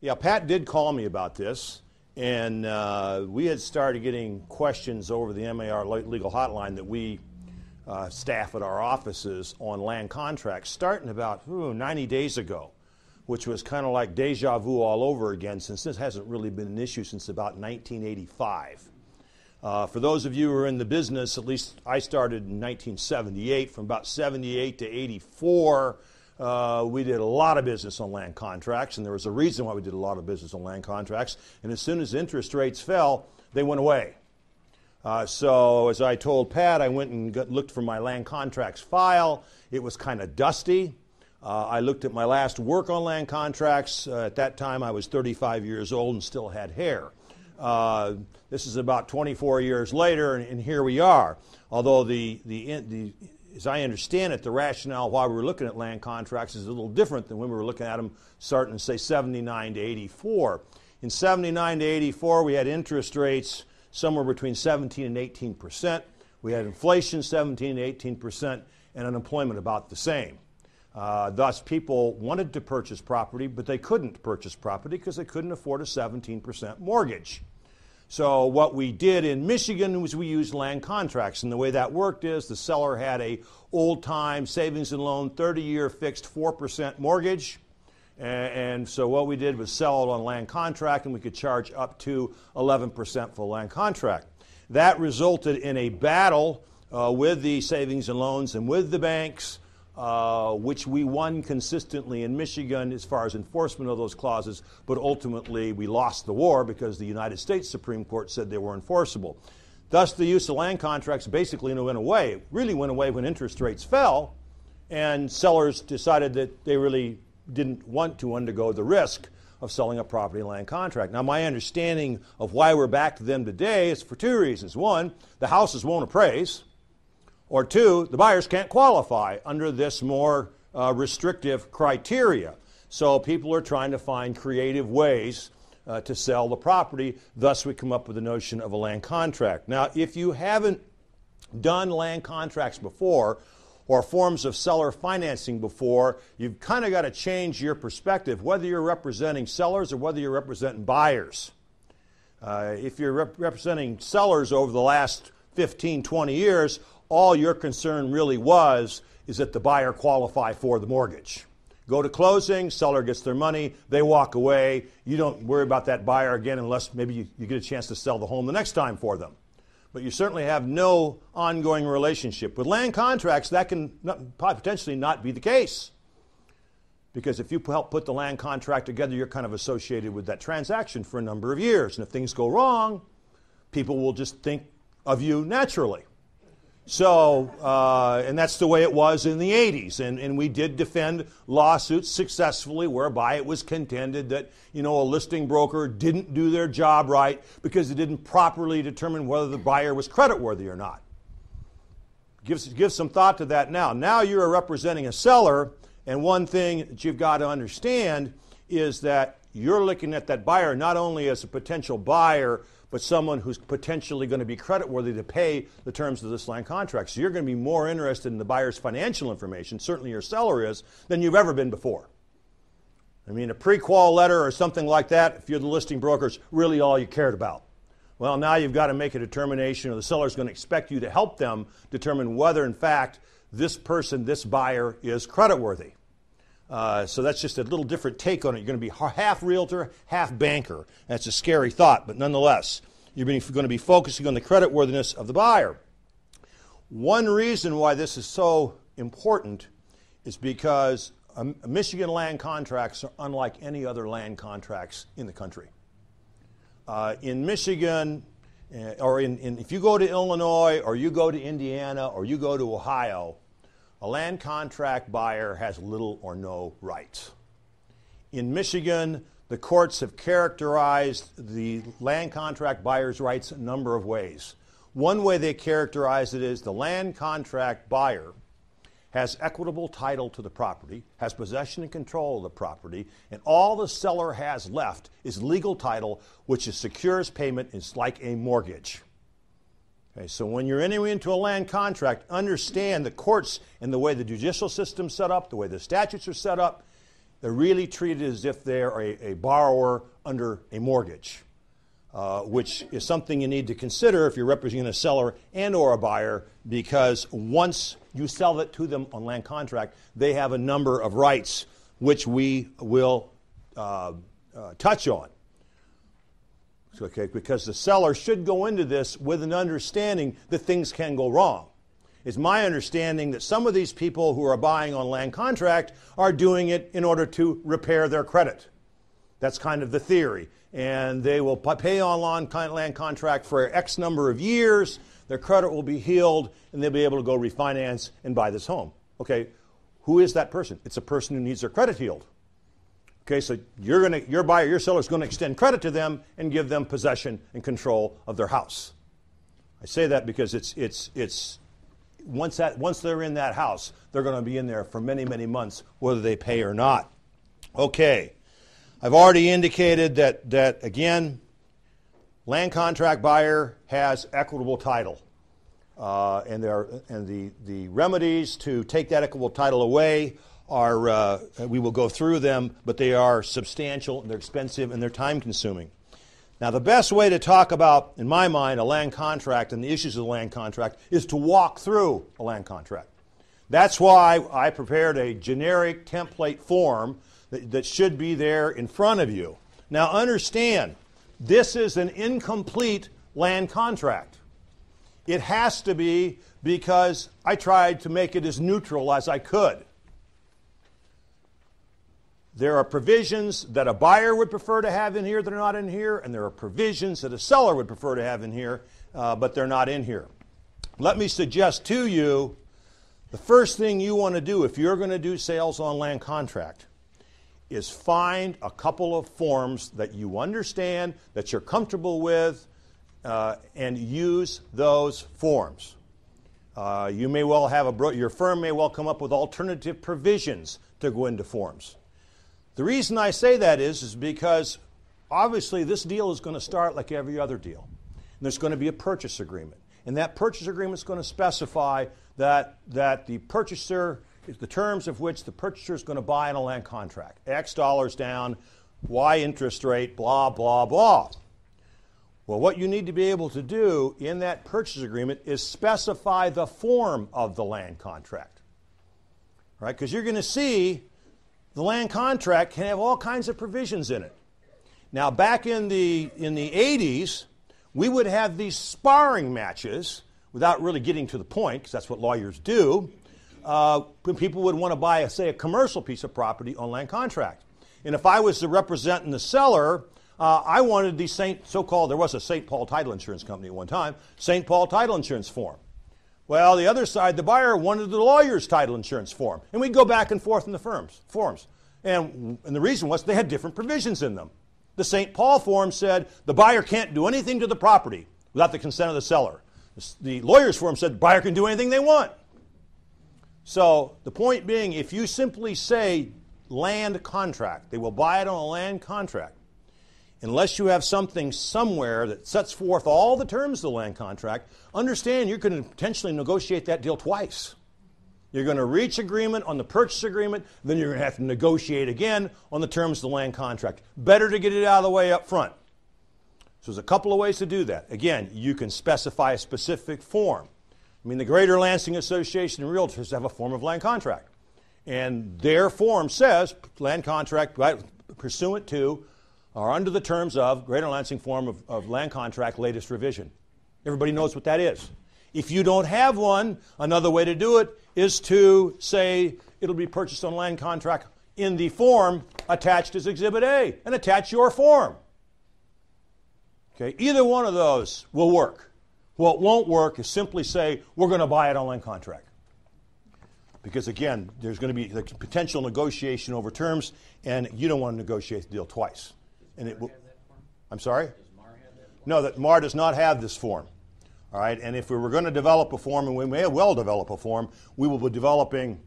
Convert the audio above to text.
Yeah, Pat did call me about this, and we had started getting questions over the MAR legal hotline that we staff at our offices on land contracts starting about 90 days ago, which was kind of like deja vu all over again, since this hasn't really been an issue since about 1985. For those of you who are in the business, at least I started in 1978. From about 78 to 84, we did a lot of business on land contracts, and there was a reason why we did a lot of business on land contracts. And as soon as interest rates fell, they went away. So as I told Pat, I went and looked for my land contracts file. It was kind of dusty. I looked at my last work on land contracts. At that time, I was 35 years old and still had hair. This is about 24 years later, and here we are. Although as I understand it, the rationale why we were looking at land contracts is a little different than when we were looking at them starting in, say, 79 to 84. In 79 to 84, we had interest rates somewhere between 17 and 18%. We had inflation 17 to 18%, and unemployment about the same. Thus, people wanted to purchase property, but they couldn't purchase property because they couldn't afford a 17% mortgage. So what we did in Michigan was we used land contracts, and the way that worked is the seller had a old-time savings and loan 30-year fixed 4% mortgage, and so what we did was sell it on land contract, and we could charge up to 11% for land contract. That resulted in a battle with the savings and loans and with the banks, which we won consistently in Michigan as far as enforcement of those clauses, but ultimately we lost the war because the United States Supreme Court said they were enforceable. Thus, the use of land contracts basically went away. It really went away when interest rates fell, and sellers decided that they really didn't want to undergo the risk of selling a property land contract. Now, my understanding of why we're back to them today is for two reasons. One, the houses won't appraise. Or two, the buyers can't qualify under this more restrictive criteria. So people are trying to find creative ways to sell the property. Thus, we come up with the notion of a land contract. Now, if you haven't done land contracts before or forms of seller financing before, you've kind of got to change your perspective, whether you're representing sellers or whether you're representing buyers. If you're representing sellers over the last 15, 20 years, all your concern really is that the buyer qualify for the mortgage. Go to closing, seller gets their money, they walk away. You don't worry about that buyer again unless maybe you get a chance to sell the home the next time for them. But you certainly have no ongoing relationship. With land contracts, that can potentially not be the case. Because if you help put the land contract together, you're kind of associated with that transaction for a number of years. And if things go wrong, people will just think of you naturally. So, and that's the way it was in the 80s. And we did defend lawsuits successfully whereby it was contended that, a listing broker didn't do their job right because it didn't properly determine whether the buyer was creditworthy or not. Give some thought to that now. Now you're representing a seller, and one thing that you've got to understand is that you're looking at that buyer not only as a potential buyer, but someone who's potentially going to be creditworthy to pay the terms of this land contract. So you're going to be more interested in the buyer's financial information, certainly your seller is, than you've ever been before. I mean, a pre-qual letter or something like that, if you're the listing broker, is really all you cared about. Well, now you've got to make a determination, or the seller's going to expect you to help them determine whether, in fact, this person, this buyer, is creditworthy. So that's just a little different take on it. You're going to be half realtor, half banker. That's a scary thought, but nonetheless, you're going to be focusing on the creditworthiness of the buyer. One reason why this is so important is because Michigan land contracts are unlike any other land contracts in the country. In Michigan, if you go to Illinois, or you go to Indiana, or you go to Ohio, a land contract buyer has little or no rights. In Michigan, the courts have characterized the land contract buyer's rights a number of ways. One way they characterize it is the land contract buyer has equitable title to the property, has possession and control of the property, and all the seller has left is legal title, which secures payment. It's like a mortgage. Okay, so when you're entering into a land contract, understand the courts and the way the judicial system's set up, the way the statutes are set up, They're really treated as if they're a borrower under a mortgage, which is something you need to consider if you're representing a seller and or a buyer, because once you sell it to them on land contract, they have a number of rights which we will touch on. Okay, because the seller should go into this with an understanding that things can go wrong. It's my understanding that some of these people who are buying on land contract are doing it in order to repair their credit. That's kind of the theory. And they will pay on land contract for X number of years, their credit will be healed, and they'll be able to go refinance and buy this home. Okay, who is that person? It's a person who needs their credit healed. Okay, so your seller is going to extend credit to them and give them possession and control of their house. I say that because it's once they're in that house, they're going to be in there for many, many months, whether they pay or not. Okay, I've already indicated that again, land contract buyer has equitable title, and the remedies to take that equitable title away are we will go through them, but they are substantial, and they're expensive, and they're time-consuming. Now, the best way to talk about, in my mind, a land contract and the issues of the land contract is to walk through a land contract. That's why I prepared a generic template form that should be there in front of you. Now, understand, this is an incomplete land contract. It has to be, because I tried to make it as neutral as I could. There are provisions that a buyer would prefer to have in here that are not in here, and there are provisions that a seller would prefer to have in here, but they're not in here. Let me suggest to you, the first thing you want to do if you're going to do sales on land contract is find a couple of forms that you understand, that you're comfortable with, and use those forms. You may well have your firm may well come up with alternative provisions to go into forms. The reason I say that is because obviously this deal is going to start like every other deal. And there's going to be a purchase agreement. And that purchase agreement is going to specify that the purchaser, the terms of which the purchaser is going to buy in a land contract. X dollars down, Y interest rate, blah, blah, blah. Well, what you need to be able to do in that purchase agreement is specify the form of the land contract. Right? Because you're going to see the land contract can have all kinds of provisions in it. Now, back in the 80s, we would have these sparring matches, without really getting to the point, because that's what lawyers do, when people would want to buy, say, a commercial piece of property on land contract. And if I was the representing the seller, I wanted the there was a St. Paul Title Insurance Company at one time, St. Paul Title Insurance form. Well, the other side, the buyer, wanted the lawyer's title insurance form. And we'd go back and forth in the forms. And the reason was they had different provisions in them. The St. Paul form said the buyer can't do anything to the property without the consent of the seller. The lawyer's form said the buyer can do anything they want. So the point being, if you simply say land contract, they will buy it on a land contract, unless you have something somewhere that sets forth all the terms of the land contract, understand you're going to potentially negotiate that deal twice. You're going to reach agreement on the purchase agreement, then you're going to have to negotiate again on the terms of the land contract. Better to get it out of the way up front. So there's a couple of ways to do that. Again, you can specify a specific form. I mean, the Greater Lansing Association of Realtors have a form of land contract. And their form says land contract pursuant to or under the terms of Greater Lansing form of land contract latest revision. Everybody knows what that is. If you don't have one, another way to do it is to say it'll be purchased on land contract in the form attached as Exhibit A, and attach your form. Okay, either one of those will work. What won't work is simply say we're going to buy it on land contract. Because again, there's going to be the potential negotiation over terms, and you don't want to negotiate the deal twice. And it will. I'm sorry? Does MAR have that form? No, that MAR does not have this form. All right, and if we were going to develop a form, and we may well develop a form, we will be developing